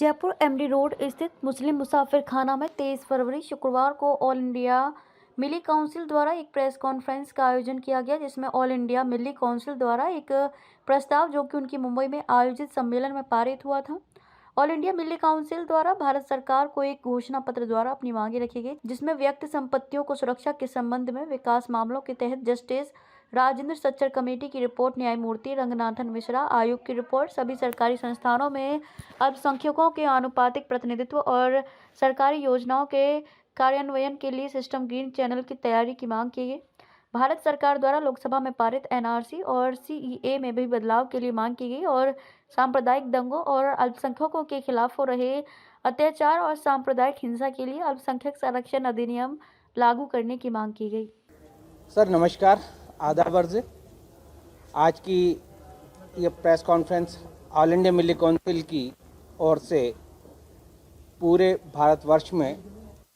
Jaipur MD road स्थित मुस्लिम मुसाफिर खाना में 23 फरवरी शुक्रवार को ऑल इंडिया मिली काउंसिल द्वारा एक प्रेस कॉन्फ्रेंस का आयोजन किया गया, जिसमें ऑल इंडिया मिली काउंसिल द्वारा एक प्रस्ताव जो कि उनकी मुंबई में आयोजित सम्मेलन में पारित हुआ था। ऑल इंडिया मिली काउंसिल द्वारा भारत सरकार को एक घोषणा पत्र द्वारा अपनी मांगे रखी गई, जिसमें व्यक्ति संपत्तियों को सुरक्षा के संबंध में विकास मामलों के तहत जस्टिस राजेंद्र सच्चर कमेटी की रिपोर्ट, न्यायमूर्ति रंगनाथन मिश्रा आयोग की रिपोर्ट, सभी सरकारी संस्थानों में अल्पसंख्यकों के आनुपातिक प्रतिनिधित्व और सरकारी योजनाओं के कार्यान्वयन के लिए सिस्टम ग्रीन चैनल की तैयारी की मांग की गई। भारत सरकार द्वारा लोकसभा में पारित एनआरसी और सीईए में भी बदलाव के लिए मांग की गई और सांप्रदायिक दंगों और अल्पसंख्यकों के खिलाफ हो रहे अत्याचार और सांप्रदायिक हिंसा के लिए अल्पसंख्यक संरक्षण अधिनियम लागू करने की मांग की गई। सर नमस्कार, आदाब अर्ज़। आज की ये press conference all India Milli council की ओर से पूरे भारतवर्ष में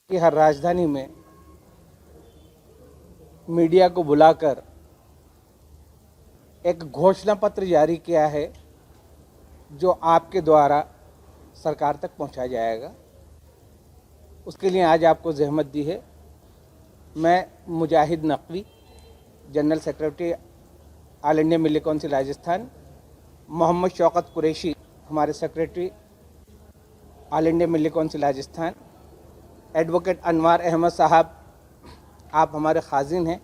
की हर राजधानी में मीडिया को बुलाकर एक घोषणा पत्र जारी किया है, जो आपके द्वारा सरकार तक पहुंचाया जाएगा। उसके लिए आज आपको ज़हमत दी है। मैं Mujahid Naqvi, general secretary All India Milli Council Rajasthan, Mohammad Shaukat Qureshi हमारे secretary All India Milli Council Rajasthan, advocate Anwar Ahmad साहब आप हमारे खाजिन हैं,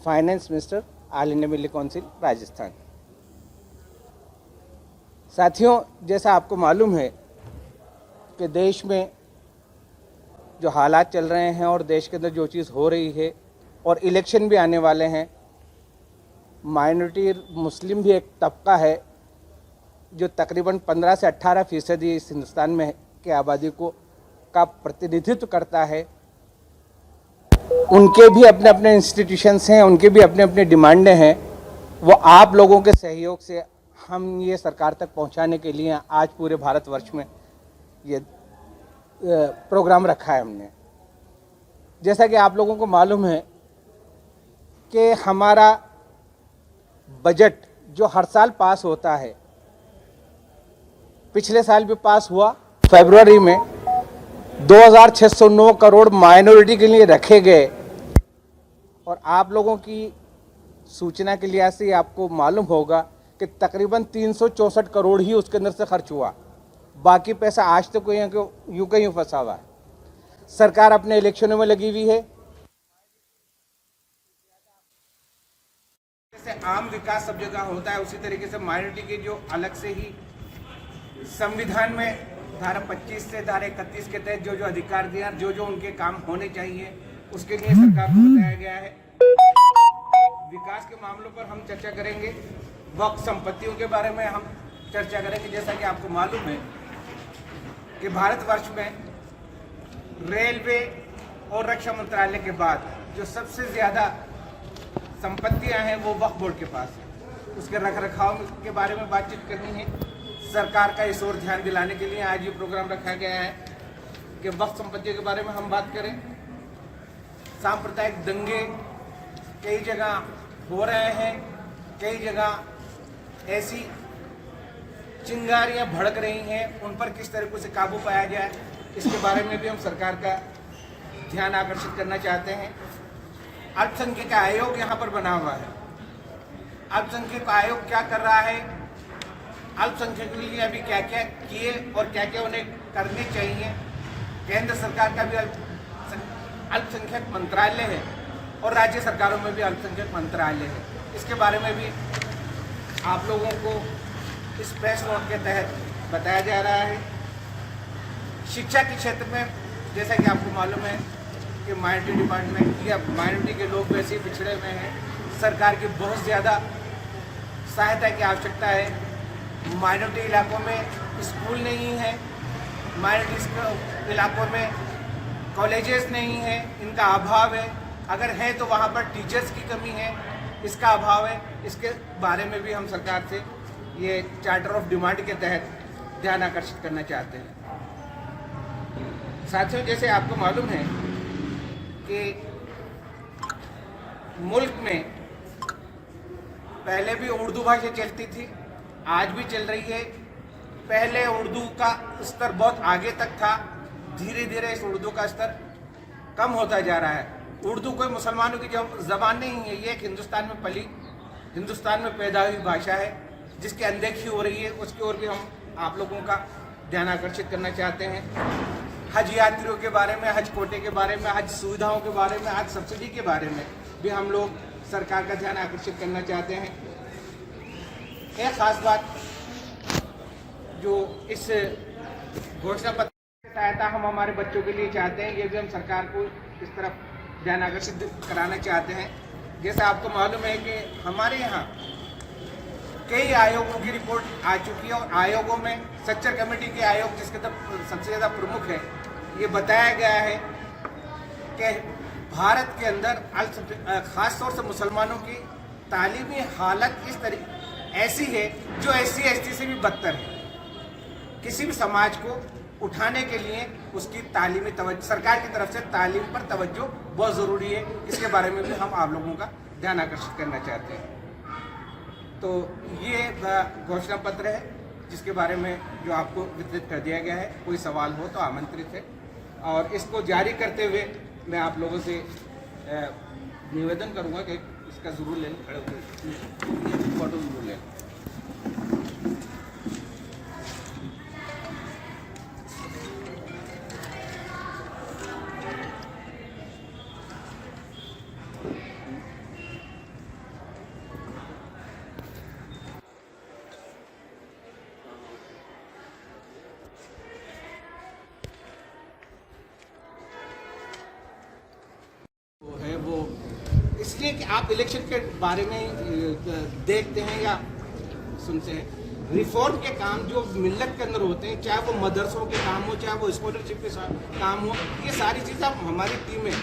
finance minister All India Milli Council Rajasthan. साथियों, जैसा आपको मालूम है कि देश में जो हालात चल रहे हैं और देश के अंदर जो चीज़ हो रही है और इलेक्शन भी आने वाले हैं, माइनॉरिटी मुस्लिम भी एक तबका है जो तकरीबन 15 से 18% इस हिंदुस्तान में के आबादी को का प्रतिनिधित्व करता है। उनके भी अपने अपने इंस्टीट्यूशंस हैं, उनके भी अपने अपने डिमांडें हैं। वो आप लोगों के सहयोग से हम ये सरकार तक पहुंचाने के लिए आज पूरे भारतवर्ष में ये प्रोग्राम रखा है हमने। जैसा कि आप लोगों को मालूम है कि हमारा बजट जो हर साल पास होता है, पिछले साल भी पास हुआ। फरवरी में 2609 करोड़ माइनॉरिटी के लिए रखे गए और आप लोगों की सूचना के लिहाज से आपको मालूम होगा कि तकरीबन 364 करोड़ ही उसके अंदर से खर्च हुआ। बाकी पैसा आज तक यूं का यूं फंसा हुआ है। सरकार अपने इलेक्शनों में लगी हुई है। जैसे आम विकास सब जगह होता है, उसी तरीके से माइनॉरिटी के जो अलग से ही संविधान में धारा 25 से धारा 31 के तहत जो जो अधिकार दिया, जो जो उनके काम होने चाहिए, उसके लिए सरकार को बताया गया है। विकास के मामलों पर हम चर्चा करेंगे, वक्फ संपत्तियों के बारे में हम चर्चा करेंगे। जैसा कि आपको मालूम है कि भारतवर्ष में रेलवे और रक्षा मंत्रालय के बाद जो सबसे ज़्यादा संपत्तियां हैं वो वक्फ बोर्ड के पास है। उसके रखरखाव के बारे में बातचीत करनी है। सरकार का इस ओर ध्यान दिलाने के लिए आज ये प्रोग्राम रखा गया है कि वक्फ संपत्तियों के बारे में हम बात करें। सांप्रदायिक दंगे कई जगह हो रहे हैं, कई जगह ऐसी चिंगारियां भड़क रही हैं, उन पर किस तरीके से काबू पाया जाए, इसके बारे में भी हम सरकार का ध्यान आकर्षित करना चाहते हैं। अल्पसंख्यक आयोग यहाँ पर बना हुआ है। अल्पसंख्यक आयोग क्या कर रहा है, अल्पसंख्यक के लिए अभी क्या क्या किए और क्या क्या उन्हें करने चाहिए। केंद्र सरकार का भी अल्पसंख्यक मंत्रालय है और राज्य सरकारों में भी अल्पसंख्यक मंत्रालय है। इसके बारे में भी आप लोगों को इस प्रेस नोट के तहत बताया जा रहा है। शिक्षा के क्षेत्र में जैसा कि आपको मालूम है कि माइनॉरिटी डिपार्टमेंट या माइनॉरिटी के लोग वैसे ही पिछड़े हुए हैं। सरकार की बहुत ज़्यादा सहायता की आवश्यकता है। माइनॉरिटी इलाकों में स्कूल नहीं है, माइनॉरिटी इलाकों में कॉलेजेस नहीं हैं, इनका अभाव है। अगर है तो वहाँ पर टीचर्स की कमी है, इसका अभाव है। इसके बारे में भी हम सरकार से ये चार्टर ऑफ डिमांड के तहत ध्यान आकर्षित करना चाहते हैं। साथियों, जैसे आपको मालूम है कि मुल्क में पहले भी उर्दू भाषा चलती थी, आज भी चल रही है। पहले उर्दू का स्तर बहुत आगे तक था, धीरे धीरे इस उर्दू का स्तर कम होता जा रहा है। उर्दू कोई मुसलमानों की ज़बान नहीं है, ये एक हिंदुस्तान में पली, हिंदुस्तान में पैदा हुई भाषा है जिसकी अनदेखी हो रही है। उसकी ओर भी हम आप लोगों का ध्यान आकर्षित करना चाहते हैं। हज यात्रियों के बारे में, हज कोटे के बारे में, हज सुविधाओं के बारे में, हज सब्सिडी के बारे में भी हम लोग सरकार का ध्यान आकर्षित करना चाहते हैं। एक खास बात जो इस घोषणा पत्र की सहायता हम हमारे बच्चों के लिए चाहते हैं, ये भी हम सरकार को इस तरफ ध्यान आकर्षित कराना चाहते हैं। जैसे आपको मालूम है कि हमारे यहाँ कई आयोगों की रिपोर्ट आ चुकी है और आयोगों में सच्चर कमेटी के आयोग जिसके तरफ सबसे ज़्यादा प्रमुख है, ये बताया गया है कि भारत के अंदर ख़ास तौर से मुसलमानों की तालीमी हालत इस तरीके ऐसी है जो SC/ST से भी बदतर है। किसी भी समाज को उठाने के लिए उसकी तालीमी तवज्जो, सरकार की तरफ से तालीम पर तवज्जो बहुत ज़रूरी है। इसके बारे में भी हम आप लोगों का ध्यान आकर्षित करना चाहते हैं। तो ये घोषणा पत्र है जिसके बारे में जो आपको वितरित कर दिया गया है। कोई सवाल हो तो आमंत्रित है। और इसको जारी करते हुए मैं आप लोगों से निवेदन करूंगा कि इसका ज़रूर लें, खड़े होकर फोटो ज़रूर लें। इसलिए कि आप इलेक्शन के बारे में देखते हैं या सुनते हैं। रिफॉर्म के काम जो मिल्लत के अंदर होते हैं, चाहे वो मदरसों के काम हो, चाहे वो स्कॉलरशिप के काम हो, ये सारी चीज़ें हमारी टीमें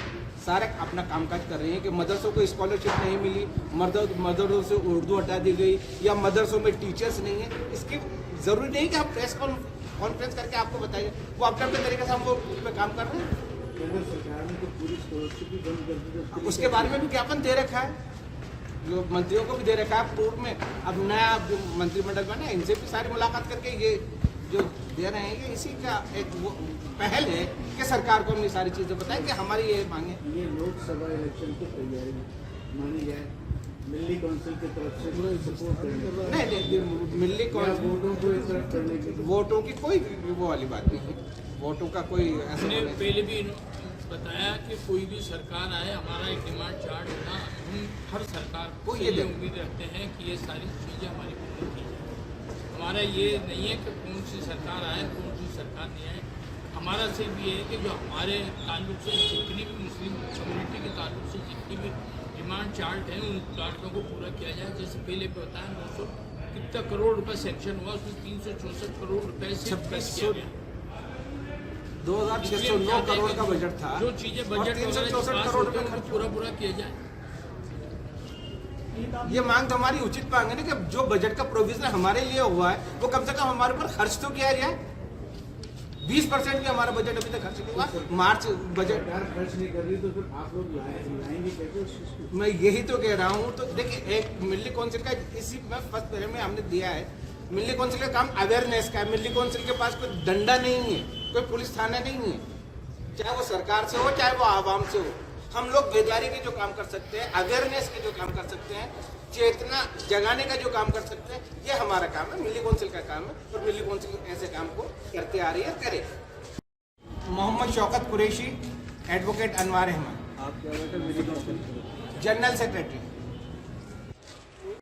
सारे अपना कामकाज कर रही हैं कि मदरसों को स्कॉलरशिप नहीं मिली, मदरसों से उर्दू हटा दी गई या मदरसों में टीचर्स नहीं है। इसकी ज़रूरी नहीं कि आप प्रेस कॉन्फ्रेंस करके आपको बताइए, वो अपने अपने तरीके से हम वो उस पर काम कर रहे हैं। सरकार ने तो पूरी स्कॉलरशिप भी बंद कर दी, उसके बारे में भी ज्ञापन दे रखा है, जो मंत्रियों को भी दे रखा है पूर्व में। अब नया जो मंत्रिमंडल बना, इनसे भी सारी मुलाकात करके ये जो दे रहे हैं, ये इसी का एक वो पहल है कि सरकार को हमने सारी चीज़ें बताएं कि हमारी ये मांगे। ये लोकसभा इलेक्शन की तैयारी मानी जाए, मिल्ली काउंसिल की तरफ से सपोर्ट नहीं, मिल्ली काउंसिल वोटों को एक तरफ करने की, वोटों की कोई वो वाली बात नहीं है। वोटों का कोई ऐसा पहले भी बताया कि कोई भी सरकार आए, हमारा एक डिमांड चार्ट होगा। हम हर सरकार को ये उम्मीद रखते हैं कि ये सारी चीज़ें हमारी पूरी की जाए। हमारा ये नहीं है कि कौन सी सरकार आए, कौन सी सरकार नहीं आए। हमारा सिर्फ ये है कि जो हमारे ताल्लुक से जितनी भी मुस्लिम कम्युनिटी के ताल्लुक से जितनी भी डिमांड चार्ट है, उन चार्टों को पूरा किया जाए। जैसे पहले बताया 900 कितना करोड़ रुपये सेंक्शन हुआ, उसमें 364 करोड़ रुपये से 2609 करोड़ का बजट था। जो चीजें बजट 364 करोड़ रुपए खर्च पूरा किया जाए। ये मांग तो हमारी उचित मांग है ना कि जो बजट का प्रोविजन हमारे लिए हुआ है वो कम से कम हमारे ऊपर खर्च तो किया जाए। 20% भी हमारा बजट अभी तक खर्च नहीं हुआ। मार्च बजट खर्च नहीं कर रही तो फिर आप लोग लाएंगे कैसे? मैं यही तो कह रहा हूँ। तो देखिए, एक मिल्ली काउंसिल का इसी में फर्स्ट पहले में हमने दिया है। मिल्ली काउंसिल का काम अवेयरनेस का है। मिल्ली काउंसिल के पास कोई डंडा नहीं है, कोई पुलिस थाना नहीं है, चाहे वो सरकार से हो चाहे वो आवाम से हो। हम लोग बेदारी के जो काम कर सकते हैं, अवेयरनेस के जो काम कर सकते हैं, चेतना जगाने का जो काम कर सकते हैं, ये हमारा काम है, मिल्ली काउंसिल का काम है। और मिल्ली काउंसिल ऐसे काम को करते आ रही है, करे। मोहम्मद शौकत कुरैशी, एडवोकेट अनवार अहमद, आप क्या मिल्ली काउंसिल जनरल सेक्रेटरी।